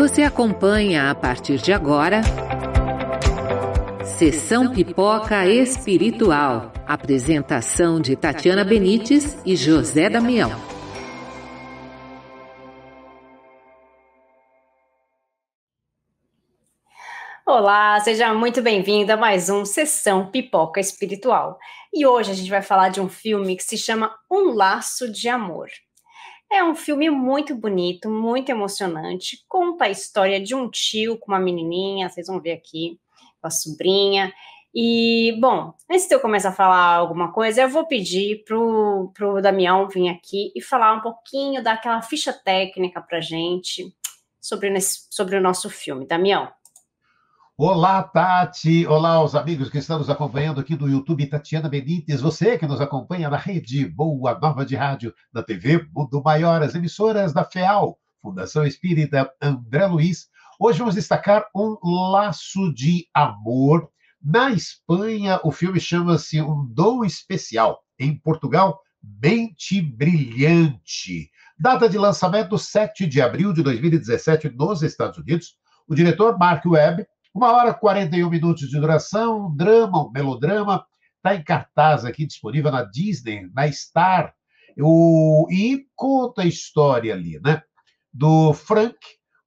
Você acompanha a partir de agora Sessão Pipoca Espiritual. Apresentação de Tatiana Benites e José Damião. Olá, seja muito bem-vindo a mais um Sessão Pipoca Espiritual. E hoje a gente vai falar de um filme que se chama Um Laço de Amor. É um filme muito bonito, muito emocionante, conta a história de um tio com uma menininha, vocês vão ver aqui, com a sobrinha. E, bom, antes de eu começar a falar alguma coisa, eu vou pedir pro Damião vir aqui e falar um pouquinho daquela ficha técnica pra gente sobre o nosso filme. Damião. Olá, Tati! Olá, os amigos que estão nos acompanhando aqui do YouTube, Tatiana Benites, você que nos acompanha na rede Boa Nova de Rádio, da TV Mundo Maior, as emissoras da FEAL, Fundação Espírita André Luiz. Hoje vamos destacar Um Laço de Amor. Na Espanha, o filme chama-se Um Dom Especial. Em Portugal, Mente Brilhante. Data de lançamento, 7 de abril de 2017, nos Estados Unidos. O diretor, Mark Webb. 1h e 41 minutos de duração, um drama, um melodrama, está em cartaz aqui, disponível na Disney, na Star, e conta a história ali, né? Do Frank,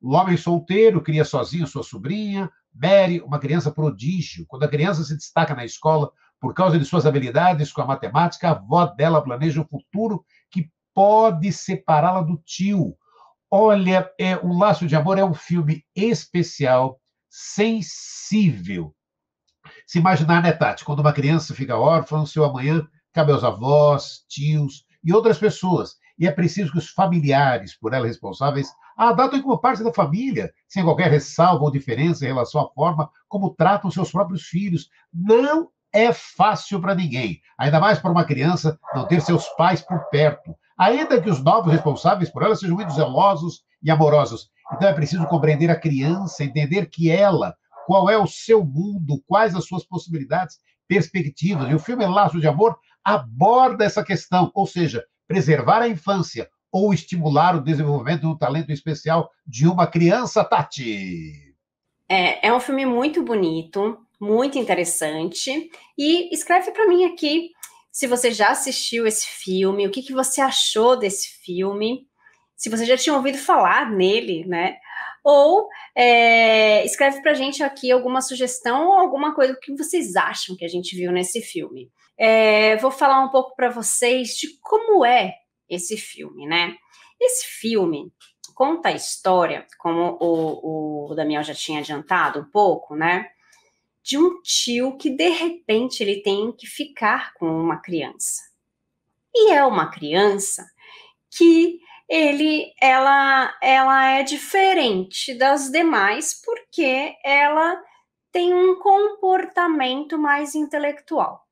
um homem solteiro, cria sozinho sua sobrinha, Mary, uma criança prodígio. Quando a criança se destaca na escola por causa de suas habilidades com a matemática, a avó dela planeja um futuro que pode separá-la do tio. Olha, Um Laço de Amor é um filme especial, sensível. Se imaginar, né, Tati, quando uma criança fica órfã, seu amanhã cabe aos avós, tios e outras pessoas. E é preciso que os familiares, por ela responsáveis, a adotem como parte da família, sem qualquer ressalva ou diferença em relação à forma como tratam seus próprios filhos. Não é fácil para ninguém, ainda mais para uma criança não ter seus pais por perto, ainda que os novos responsáveis por ela sejam muito zelosos e amorosos. Então é preciso compreender a criança, entender que ela, qual é o seu mundo, quais as suas possibilidades, perspectivas. E o filme Laço de Amor aborda essa questão, ou seja, preservar a infância ou estimular o desenvolvimento do talento especial de uma criança, Tati. É um filme muito bonito, muito interessante. E escreve para mim aqui se você já assistiu esse filme, o que você achou desse filme, se você já tinha ouvido falar nele, né? Ou escreve pra gente aqui alguma sugestão ou alguma coisa que vocês acham que a gente viu nesse filme. Vou falar um pouco para vocês de como é esse filme, né? Esse filme conta a história, como o Damião já tinha adiantado um pouco, né? De um tio que, de repente, ele tem que ficar com uma criança. E é uma criança que ela é diferente das demais porque ela tem um comportamento mais intelectual.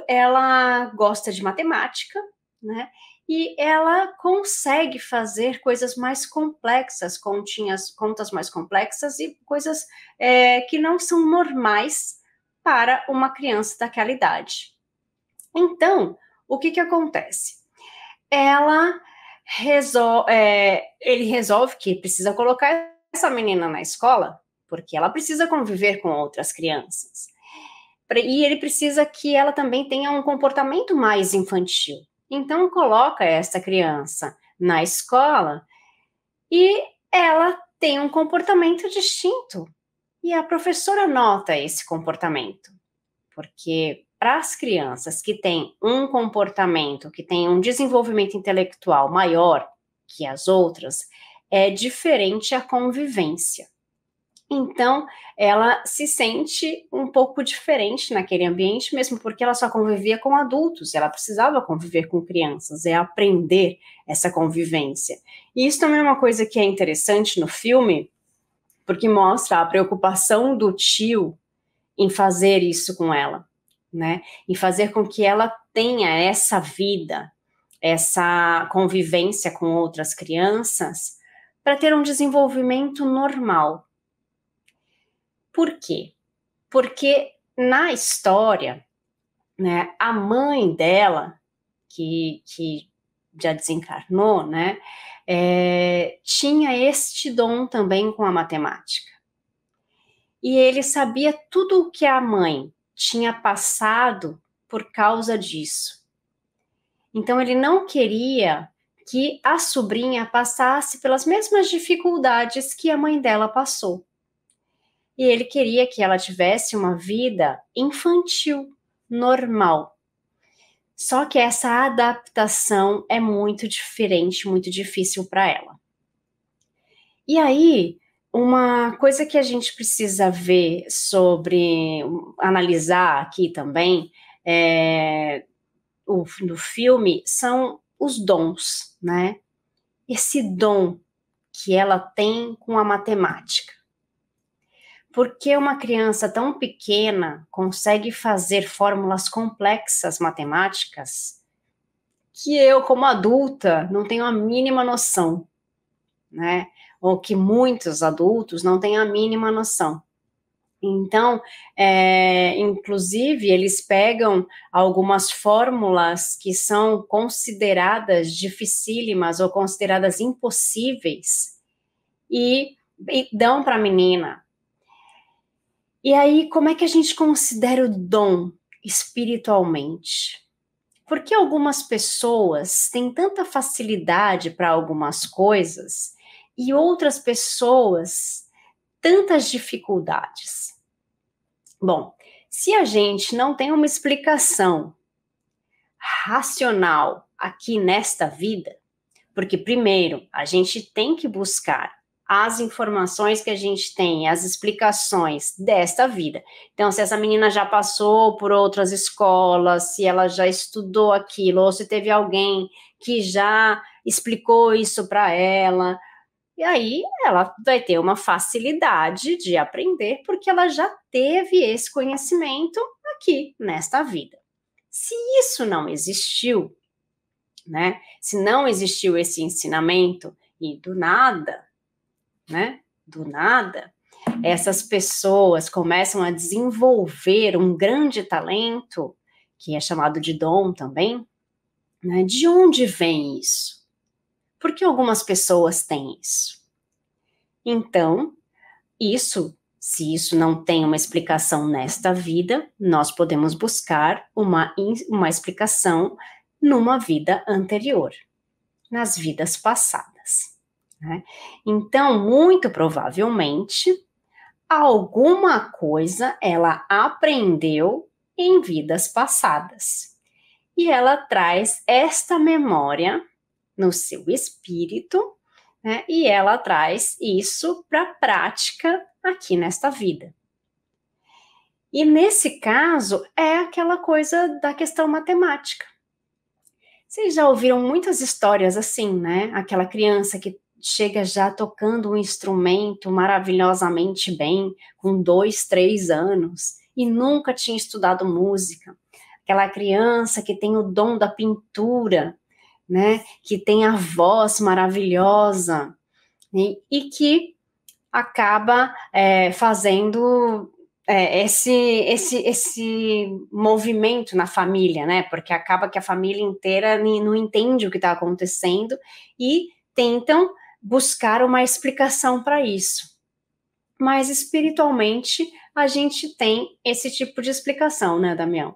Ela gosta de matemática, né? E ela consegue fazer coisas mais complexas, contas mais complexas e coisas que não são normais para uma criança daquela idade. Então, o que acontece? Ele resolve que precisa colocar essa menina na escola porque ela precisa conviver com outras crianças. E ele precisa que ela também tenha um comportamento mais infantil. Então, coloca essa criança na escola e ela tem um comportamento distinto. E a professora nota esse comportamento, porque para as crianças que têm um comportamento, que têm um desenvolvimento intelectual maior que as outras, é diferente a convivência. Então, ela se sente um pouco diferente naquele ambiente, mesmo porque ela só convivia com adultos, ela precisava conviver com crianças, aprender essa convivência. E isso também é uma coisa que é interessante no filme, porque mostra a preocupação do tio em fazer isso com ela, né? Em fazer com que ela tenha essa vida, essa convivência com outras crianças, para ter um desenvolvimento normal. Por quê? Porque na história, né, a mãe dela, que já desencarnou, né, tinha este dom também com a matemática. E ele sabia tudo o que a mãe tinha passado por causa disso. Então, ele não queria que a sobrinha passasse pelas mesmas dificuldades que a mãe dela passou. E ele queria que ela tivesse uma vida infantil, normal. Só que essa adaptação é muito diferente, muito difícil para ela. E aí, uma coisa que a gente precisa ver analisar aqui também, no filme, são os dons, né? Esse dom que ela tem com a matemática. Porque uma criança tão pequena consegue fazer fórmulas complexas matemáticas que eu, como adulta, não tenho a mínima noção, né? Ou que muitos adultos não têm a mínima noção. Então, inclusive, eles pegam algumas fórmulas que são consideradas dificílimas ou consideradas impossíveis e dão para a menina. E aí, como é que a gente considera o dom espiritualmente? Porque algumas pessoas têm tanta facilidade para algumas coisas e outras pessoas tantas dificuldades. Bom, se a gente não tem uma explicação racional aqui nesta vida, porque primeiro a gente tem que buscar as informações que a gente tem, as explicações desta vida. Então, se essa menina já passou por outras escolas, se ela já estudou aquilo, ou se teve alguém que já explicou isso para ela, e aí ela vai ter uma facilidade de aprender, porque ela já teve esse conhecimento aqui, nesta vida. Se isso não existiu, né? Se não existiu esse ensinamento, e do nada, né? Do nada, essas pessoas começam a desenvolver um grande talento, que é chamado de dom também, né? De onde vem isso? Por que algumas pessoas têm isso? Então, se isso não tem uma explicação nesta vida, nós podemos buscar uma explicação numa vida anterior, nas vidas passadas, né? Então, muito provavelmente, alguma coisa ela aprendeu em vidas passadas. E ela traz esta memória no seu espírito, né? E ela traz isso para a prática aqui nesta vida. E nesse caso, é aquela coisa da questão matemática. Vocês já ouviram muitas histórias assim, né? Aquela criança que chega já tocando um instrumento maravilhosamente bem, com 2, 3 anos, e nunca tinha estudado música. Aquela criança que tem o dom da pintura, né? Que tem a voz maravilhosa, né? E que acaba fazendo esse movimento na família, né? Porque acaba que a família inteira não entende o que está acontecendo e tentam buscar uma explicação para isso. Mas espiritualmente a gente tem esse tipo de explicação, né, Damião?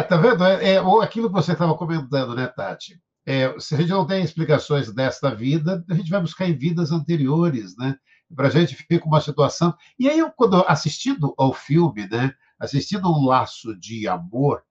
Tá vendo? Ou aquilo que você estava comentando, né, Tati? Se a gente não tem explicações desta vida, a gente vai buscar em vidas anteriores, né? Para a gente fica uma situação. E aí, quando assistindo ao filme, né? Assistindo um laço de amor,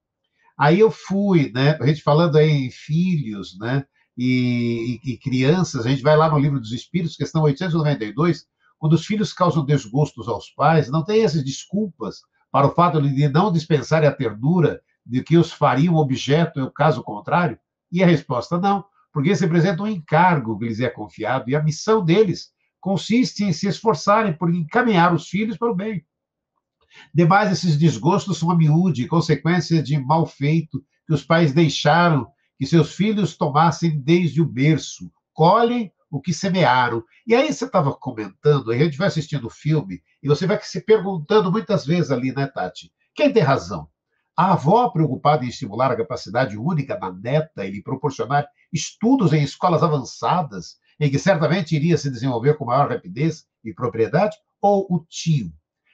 aí eu fui, né? A gente falando aí em filhos, né? E crianças, a gente vai lá no Livro dos Espíritos, questão 892, quando os filhos causam desgostos aos pais, não tem essas desculpas para o fato de não dispensarem a ternura de que os fariam objeto, no caso contrário? E a resposta não, porque eles representam um encargo que lhes é confiado, e a missão deles consiste em se esforçarem por encaminhar os filhos para o bem. Demais, esses desgostos são a miúde, consequência de mal feito que os pais deixaram que seus filhos tomassem desde o berço. Colhem o que semearam. E aí você estava comentando, aí a gente vai assistindo o filme, e você vai se perguntando muitas vezes ali, né, Tati? Quem tem razão? A avó, preocupada em estimular a capacidade única da neta e lhe proporcionar estudos em escolas avançadas, em que certamente iria se desenvolver com maior rapidez e propriedade, ou o tio,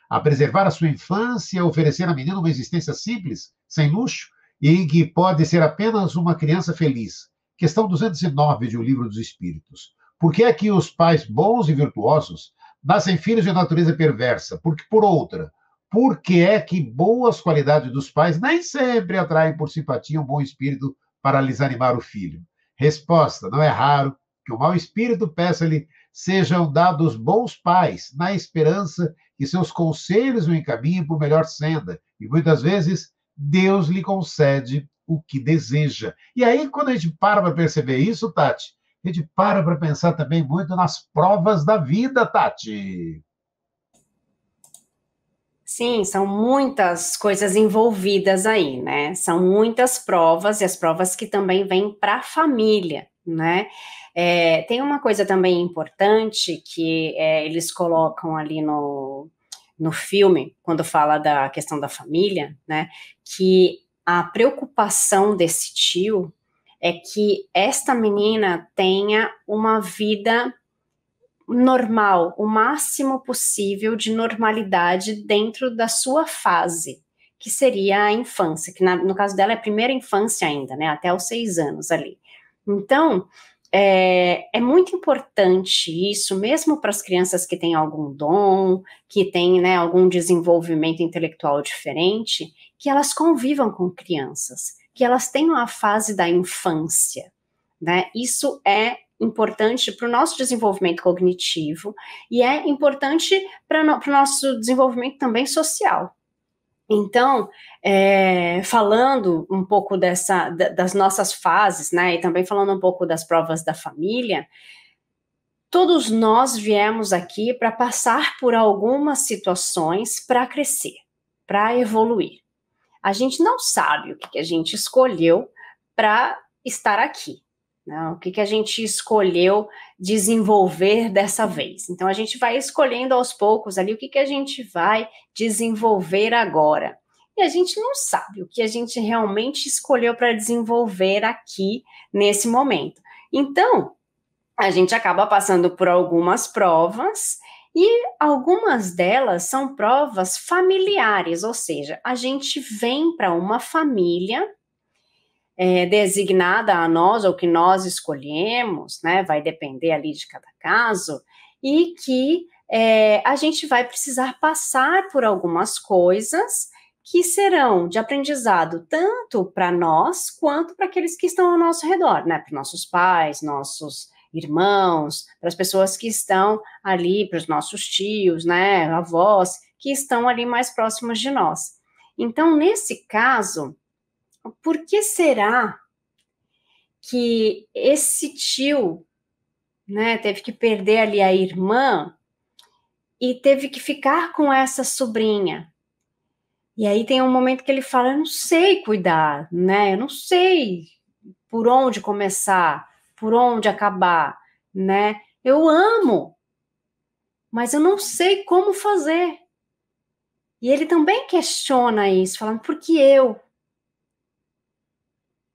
a preservar a sua infância, a oferecer à menina uma existência simples, sem luxo, e em que pode ser apenas uma criança feliz. Questão 209 de O Livro dos Espíritos. Por que é que os pais bons e virtuosos nascem filhos de natureza perversa? Porque, por outra, por que é que boas qualidades dos pais nem sempre atraem por simpatia um bom espírito para lhes animar o filho? Resposta: não é raro que o mau espírito peça-lhe sejam dados bons pais, na esperança que seus conselhos o encaminhem por melhor senda. E muitas vezes Deus lhe concede o que deseja. E aí, quando a gente para perceber isso, Tati, a gente para pensar também muito nas provas da vida, Tati. Sim, são muitas coisas envolvidas aí, né? São muitas provas, e as provas que também vêm para a família, né? Tem uma coisa também importante que eles colocam ali no filme, quando fala da questão da família, né? Que a preocupação desse tio é que esta menina tenha uma vida normal, o máximo possível de normalidade dentro da sua fase, que seria a infância, que no caso dela é a primeira infância ainda, né, até os 6 anos ali. Então, é muito importante isso, mesmo para as crianças que têm algum dom, que têm, né, algum desenvolvimento intelectual diferente, que elas convivam com crianças, que elas tenham a fase da infância, né, isso é importante para o nosso desenvolvimento cognitivo e é importante para o nosso desenvolvimento também social. Então, falando um pouco das nossas fases, né, e também falando um pouco das provas da família, todos nós viemos aqui para passar por algumas situações para crescer, para evoluir. A gente não sabe o que a gente escolheu para estar aqui. Não, o que a gente escolheu desenvolver dessa vez. Então, a gente vai escolhendo aos poucos ali o que a gente vai desenvolver agora. E a gente não sabe o que a gente realmente escolheu para desenvolver aqui nesse momento. Então, a gente acaba passando por algumas provas e algumas delas são provas familiares, ou seja, a gente vem para uma família designada a nós, ou que nós escolhemos, né, vai depender ali de cada caso, e que a gente vai precisar passar por algumas coisas que serão de aprendizado tanto para nós, quanto para aqueles que estão ao nosso redor, né, para nossos pais, nossos irmãos, para as pessoas que estão ali, para os nossos tios, né, avós, que estão ali mais próximos de nós. Então, nesse caso, por que será que esse tio, né, teve que perder ali a irmã e teve que ficar com essa sobrinha? E aí tem um momento que ele fala, eu não sei cuidar, né, eu não sei por onde começar, por onde acabar, né, eu amo, mas eu não sei como fazer. E ele também questiona isso, falando, por que eu?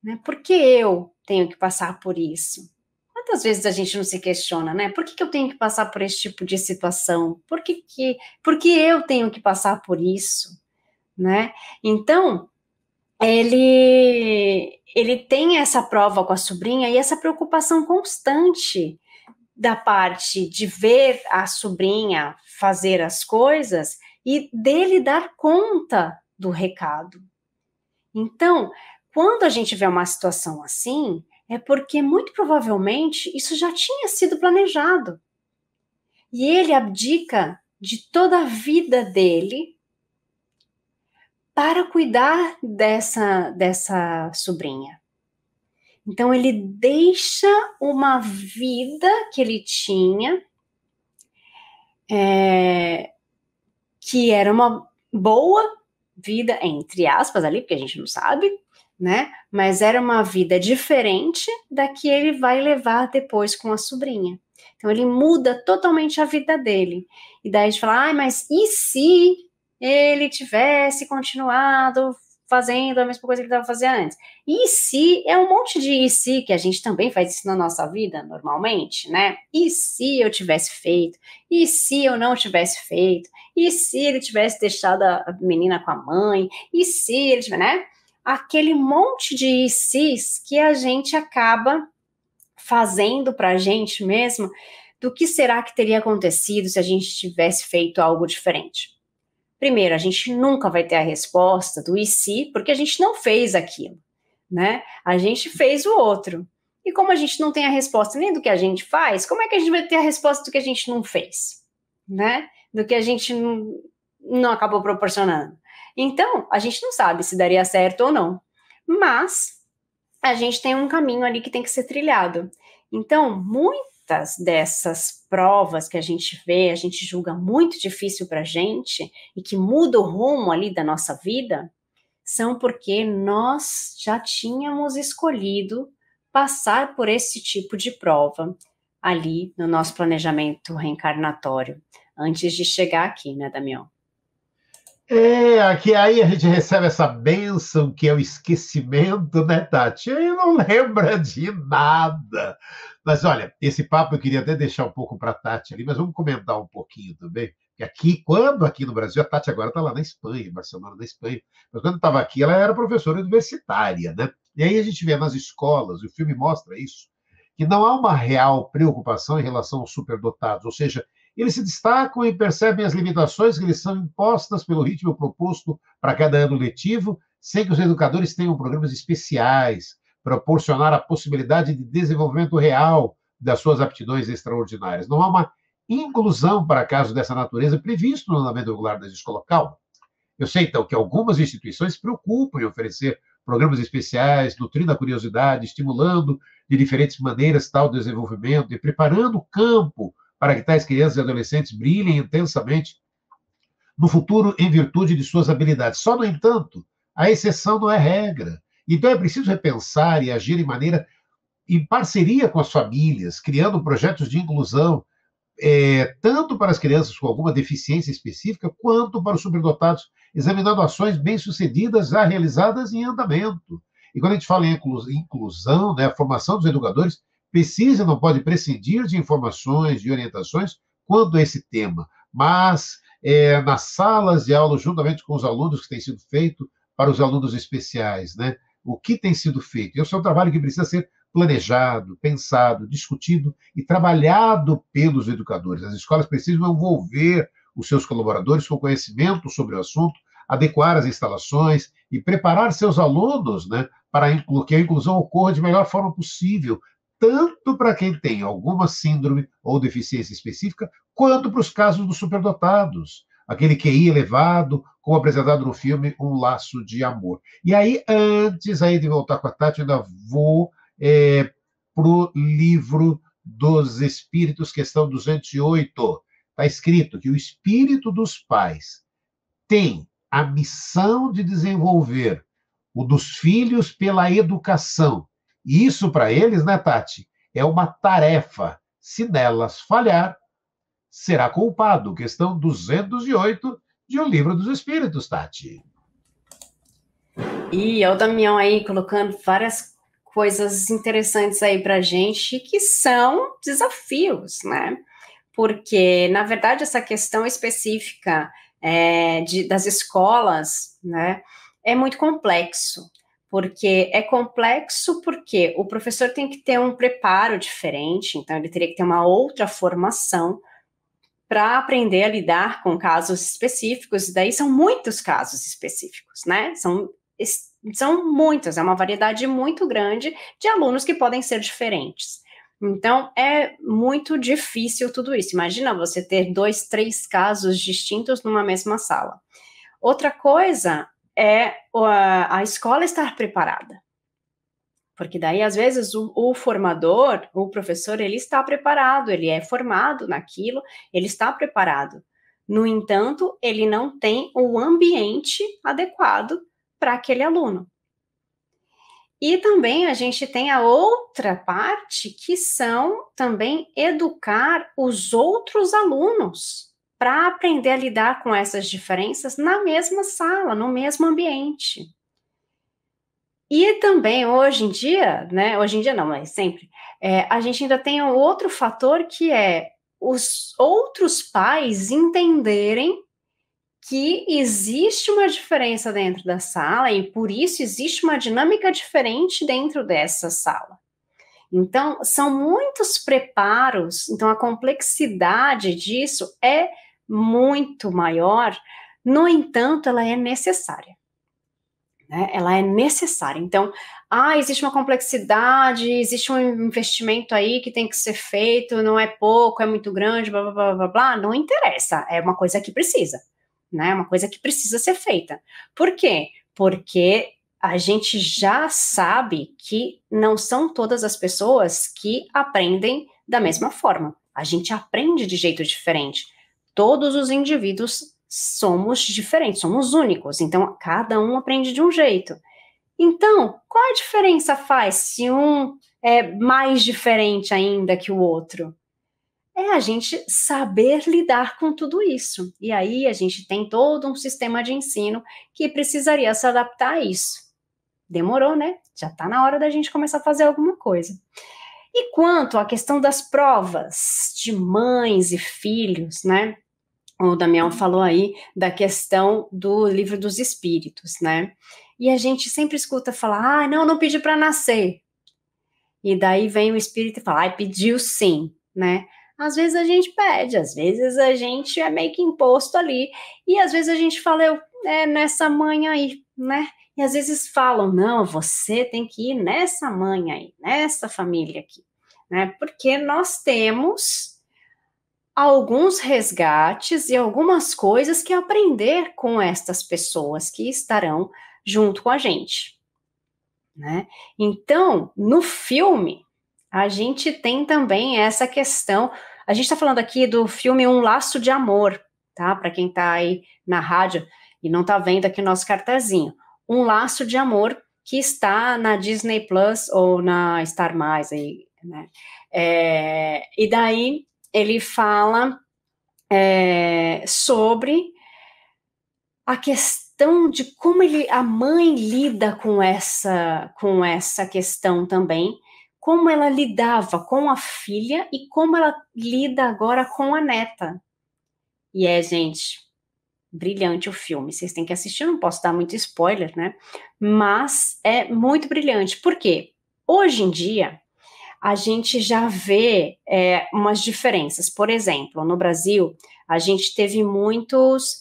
Né? Por que eu tenho que passar por isso? Quantas vezes a gente não se questiona, né? Por que eu tenho que passar por esse tipo de situação? Por que eu tenho que passar por isso? Né? Então, ele tem essa prova com a sobrinha e essa preocupação constante da parte de ver a sobrinha fazer as coisas e dele dar conta do recado. Então, quando a gente vê uma situação assim, é porque muito provavelmente isso já tinha sido planejado. E ele abdica de toda a vida dele para cuidar dessa sobrinha. Então, ele deixa uma vida que ele tinha, que era uma boa vida, entre aspas, ali, porque a gente não sabe, né? Mas era uma vida diferente da que ele vai levar depois com a sobrinha. Então, ele muda totalmente a vida dele. E daí a gente fala, mas e se ele tivesse continuado fazendo a mesma coisa que ele estava fazendo antes. E se, é um monte de e se, que a gente também faz isso na nossa vida, normalmente, né? E se eu tivesse feito? E se eu não tivesse feito? E se ele tivesse deixado a menina com a mãe? E se ele tivesse, né? Aquele monte de e se's que a gente acaba fazendo para a gente mesmo, do que será que teria acontecido se a gente tivesse feito algo diferente. Primeiro, a gente nunca vai ter a resposta do e se, porque a gente não fez aquilo, né? A gente fez o outro. E como a gente não tem a resposta nem do que a gente faz, como é que a gente vai ter a resposta do que a gente não fez, né? Do que a gente não acabou proporcionando. Então, a gente não sabe se daria certo ou não, mas a gente tem um caminho ali que tem que ser trilhado. Então, muitas dessas provas que a gente vê, a gente julga muito difícil para a gente e que muda o rumo ali da nossa vida, são porque nós já tínhamos escolhido passar por esse tipo de prova ali no nosso planejamento reencarnatório, antes de chegar aqui, né, Damião? Aqui aí a gente recebe essa bênção que é o esquecimento, né, Tati? Aí não lembra de nada. Mas olha, esse papo eu queria até deixar um pouco para a Tati ali, mas vamos comentar um pouquinho também. Que aqui, quando aqui no Brasil, a Tati agora está lá na Espanha, em Barcelona, na Espanha, mas quando estava aqui, ela era professora universitária, né? E aí a gente vê nas escolas, e o filme mostra isso, que não há uma real preocupação em relação aos superdotados, ou seja, eles se destacam e percebem as limitações que lhes são impostas pelo ritmo proposto para cada ano letivo, sem que os educadores tenham programas especiais para proporcionar a possibilidade de desenvolvimento real das suas aptidões extraordinárias. Não há uma inclusão para casos dessa natureza previsto no andamento regular da escola. Calma. Eu sei, então, que algumas instituições se preocupam em oferecer programas especiais, nutrindo a curiosidade, estimulando de diferentes maneiras tal desenvolvimento e preparando o campo para que tais crianças e adolescentes brilhem intensamente no futuro em virtude de suas habilidades. Só, no entanto, a exceção não é regra. Então é preciso repensar e agir em parceria com as famílias, criando projetos de inclusão, tanto para as crianças com alguma deficiência específica, quanto para os superdotados, examinando ações bem-sucedidas já realizadas em andamento. E quando a gente fala em inclusão, né, a formação dos educadores precisa e não pode prescindir de informações, de orientações quanto a esse tema, mas nas salas de aula, juntamente com os alunos, que tem sido feito para os alunos especiais, né? O que tem sido feito? Esse é um trabalho que precisa ser planejado, pensado, discutido e trabalhado pelos educadores. As escolas precisam envolver os seus colaboradores com conhecimento sobre o assunto, adequar as instalações e preparar seus alunos, né, para que a inclusão ocorra de melhor forma possível, tanto para quem tem alguma síndrome ou deficiência específica, quanto para os casos dos superdotados, aquele QI elevado, como apresentado no filme Um Laço de Amor. E aí, antes aí de voltar com a Tati, eu ainda vou para o Livro dos Espíritos, questão 208. Está escrito que o espírito dos pais tem a missão de desenvolver o dos filhos pela educação. E isso, para eles, né, Tati, é uma tarefa. Se nelas falhar, será culpado. Questão 208 de O Livro dos Espíritos, Tati. E é o Damião aí colocando várias coisas interessantes aí para a gente, que são desafios, né? Porque, na verdade, essa questão específica das escolas, né, é muito complexo. Porque é complexo porque o professor tem que ter um preparo diferente, então ele teria que ter uma outra formação para aprender a lidar com casos específicos, e daí são muitos casos específicos, né? São muitos, é uma variedade muito grande de alunos que podem ser diferentes. Então, é muito difícil tudo isso. Imagina você ter 2, 3 casos distintos numa mesma sala. Outra coisa é a escola estar preparada. Porque daí, às vezes, o formador, o professor, ele está preparado, ele é formado naquilo, ele está preparado. No entanto, ele não tem o ambiente adequado para aquele aluno. E também a gente tem a outra parte, que são também educar os outros alunos para aprender a lidar com essas diferenças na mesma sala, no mesmo ambiente. E também, hoje em dia, né, hoje em dia não, mas sempre, a gente ainda tem um outro fator que é os outros pais entenderem que existe uma diferença dentro da sala e por isso existe uma dinâmica diferente dentro dessa sala. Então, são muitos preparos, então a complexidade disso é muito maior, no entanto, ela é necessária. Né? Ela é necessária. Então, existe uma complexidade, existe um investimento aí que tem que ser feito, não é pouco, é muito grande, blá, blá, blá, blá, blá. Não interessa, é uma coisa que precisa, né? Uma coisa que precisa ser feita. Por quê? Porque a gente já sabe que não são todas as pessoas que aprendem da mesma forma. A gente aprende de jeito diferente. Todos os indivíduos somos diferentes, somos únicos, então cada um aprende de um jeito. Então, qual a diferença faz se um é mais diferente ainda que o outro? É a gente saber lidar com tudo isso. E aí a gente tem todo um sistema de ensino que precisaria se adaptar a isso. Demorou, né? Já está na hora da gente começar a fazer alguma coisa. E quanto à questão das provas de mães e filhos, né? O Damião falou aí da questão do livro dos espíritos, né? E a gente sempre escuta falar, não pedi para nascer. E daí vem o espírito e fala, pediu sim, né? Às vezes a gente pede, às vezes a gente é meio que imposto ali, e às vezes a gente fala, nessa mãe aí, né? E às vezes falam, não, você tem que ir nessa mãe aí, nessa família aqui, né? Porque nós temos alguns resgates e algumas coisas que aprender com estas pessoas que estarão junto com a gente, né? Então, no filme, a gente tem também essa questão. A gente está falando aqui do filme Um Laço de Amor, tá? Para quem está aí na rádio e não está vendo aqui o nosso cartazinho. Um Laço de Amor que está na Disney Plus ou na Star Mais aí, né? E daí ele fala sobre a questão de como a mãe lida com essa questão também, como ela lidava com a filha e como ela lida agora com a neta. E gente, brilhante o filme, vocês têm que assistir, eu não posso dar muito spoiler, né? Mas é muito brilhante. Por quê? Hoje em dia, a gente já vê umas diferenças. Por exemplo, no Brasil, a gente teve muitos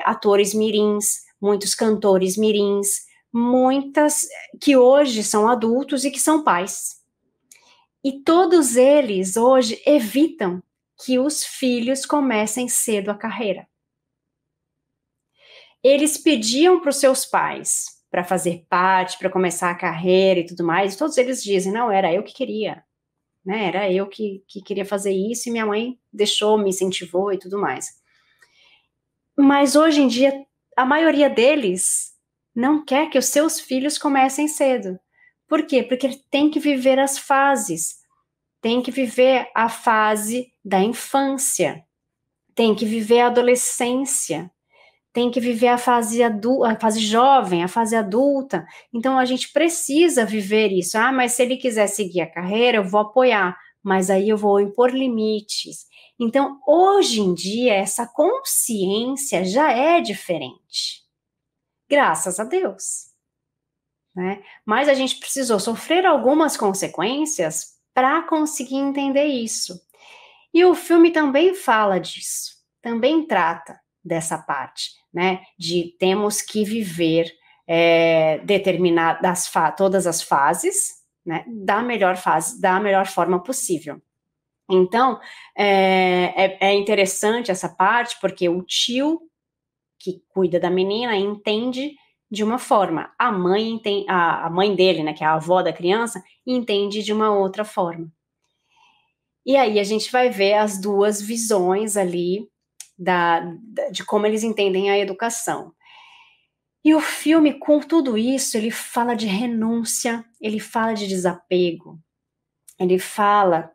atores mirins, muitos cantores mirins, muitas que hoje são adultos e que são pais. E todos eles hoje evitam que os filhos comecem cedo a carreira. Eles pediam para os seus pais para fazer parte, para começar a carreira e tudo mais, e todos eles dizem, não, era eu que queria. Né, era eu que queria fazer isso e minha mãe deixou, me incentivou e tudo mais. Mas hoje em dia, a maioria deles não quer que os seus filhos comecem cedo. Por quê? Porque ele tem que viver as fases. Tem que viver a fase da infância. Tem que viver a adolescência. Tem que viver a fase jovem, a fase adulta. Então, a gente precisa viver isso. Mas se ele quiser seguir a carreira, eu vou apoiar, mas aí eu vou impor limites. Então, hoje em dia, essa consciência já é diferente. Graças a Deus. Né? Mas a gente precisou sofrer algumas consequências para conseguir entender isso. E o filme também fala disso, também trata dessa parte, né, de temos que viver todas as fases, né, da melhor forma possível. Então, é interessante essa parte, porque o tio que cuida da menina entende de uma forma, a mãe dele, né, que é a avó da criança, entende de uma outra forma. E aí a gente vai ver as duas visões ali de como eles entendem a educação. E o filme, com tudo isso, ele fala de renúncia, ele fala de desapego, ele fala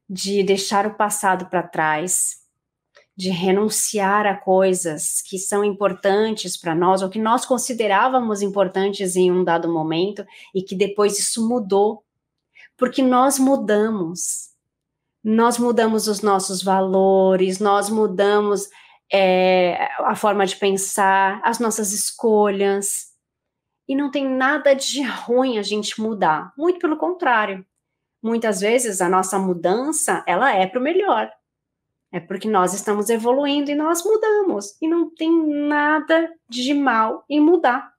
de deixar o passado para trás, de renunciar a coisas que são importantes para nós, ou que nós considerávamos importantes em um dado momento, e que depois isso mudou, porque nós mudamos os nossos valores, nós mudamos a forma de pensar, as nossas escolhas, e não tem nada de ruim a gente mudar, muito pelo contrário. Muitas vezes a nossa mudança, ela é para o melhor. É porque nós estamos evoluindo e nós mudamos. E não tem nada de mal em mudar.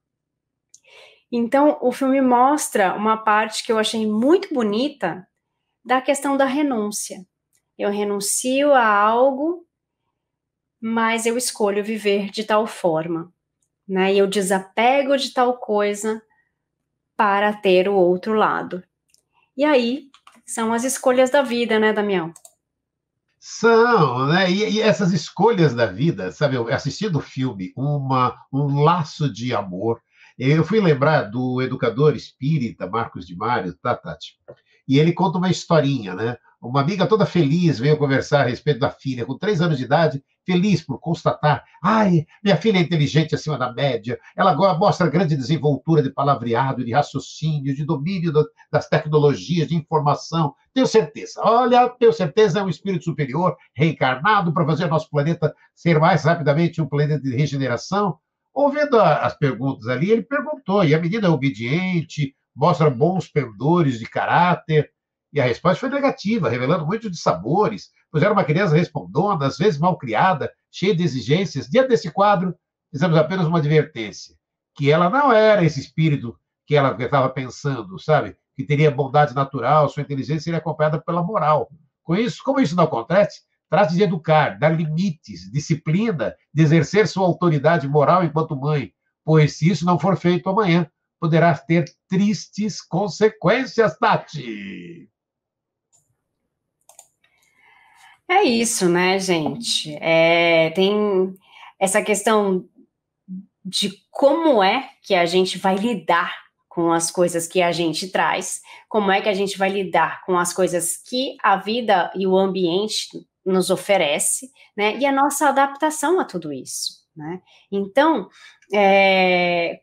Então, o filme mostra uma parte que eu achei muito bonita da questão da renúncia. Eu renuncio a algo, mas eu escolho viver de tal forma, né? E eu desapego de tal coisa para ter o outro lado. E aí, são as escolhas da vida, né, Damião? São, né? E essas escolhas da vida, sabe? Eu assistindo o filme Um Laço de Amor, eu fui lembrar do educador espírita Marcos de Mário, tá, Tati? E ele conta uma historinha, né? Uma amiga toda feliz veio conversar a respeito da filha, com 3 anos de idade, feliz por constatar: ai, minha filha é inteligente acima da média, ela agora mostra grande desenvoltura de palavreado, de raciocínio, de domínio das tecnologias, de informação. Tenho certeza, é um espírito superior, reencarnado para fazer nosso planeta ser mais rapidamente um planeta de regeneração. Ouvindo as perguntas ali, ele perguntou, e a menina é obediente, mostra bons pendores de caráter, e a resposta foi negativa, revelando muito de sabores, pois era uma criança respondona, às vezes mal criada, cheia de exigências. Diante desse quadro, fizemos apenas uma advertência, que ela não era esse espírito que ela estava pensando, sabe? Que teria bondade natural, sua inteligência seria acompanhada pela moral. Como isso não acontece, trate de educar, dar limites, disciplina, de exercer sua autoridade moral enquanto mãe, pois se isso não for feito amanhã, poderá ter tristes consequências, Tati. É isso, né, gente? Tem essa questão de como é que a gente vai lidar com as coisas que a gente traz, como é que a gente vai lidar com as coisas que a vida e o ambiente nos oferece, né? E a nossa adaptação a tudo isso, né? Então,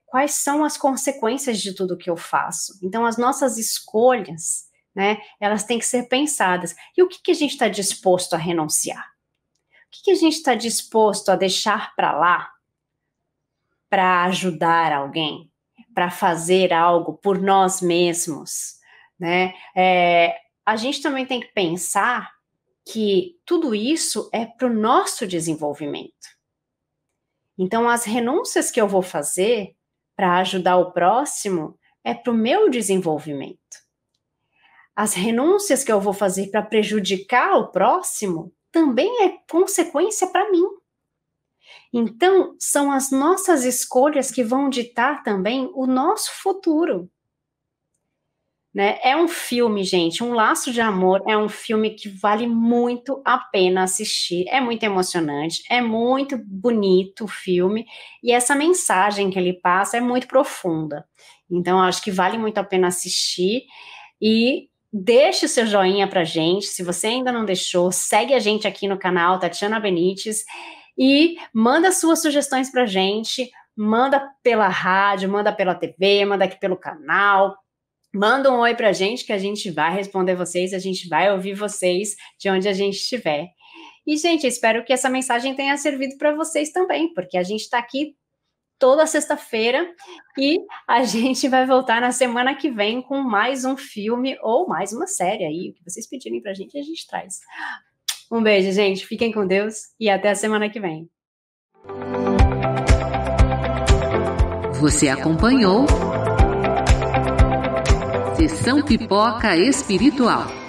quais são as consequências de tudo que eu faço? Então, as nossas escolhas, né, elas têm que ser pensadas. E o que a gente está disposto a renunciar? O que a gente está disposto a deixar para lá para ajudar alguém, para fazer algo por nós mesmos, né? A gente também tem que pensar que tudo isso é para o nosso desenvolvimento. Então, as renúncias que eu vou fazer para ajudar o próximo é para o meu desenvolvimento. As renúncias que eu vou fazer para prejudicar o próximo também é consequência para mim. Então, são as nossas escolhas que vão ditar também o nosso futuro. Né? É um filme, gente, Um Laço de Amor é um filme que vale muito a pena assistir, é muito emocionante, é muito bonito o filme, e essa mensagem que ele passa é muito profunda. Então, acho que vale muito a pena assistir, e deixe o seu joinha pra gente, se você ainda não deixou, segue a gente aqui no canal Tatiana Benites, e manda suas sugestões pra gente, manda pela rádio, manda pela TV, manda aqui pelo canal. Manda um oi pra gente que a gente vai responder vocês, a gente vai ouvir vocês de onde a gente estiver. E, gente, espero que essa mensagem tenha servido para vocês também, porque a gente está aqui toda sexta-feira e a gente vai voltar na semana que vem com mais um filme ou mais uma série aí. O que vocês pedirem pra gente, a gente traz. Um beijo, gente. Fiquem com Deus e até a semana que vem. Você acompanhou Sessão Pipoca Espiritual.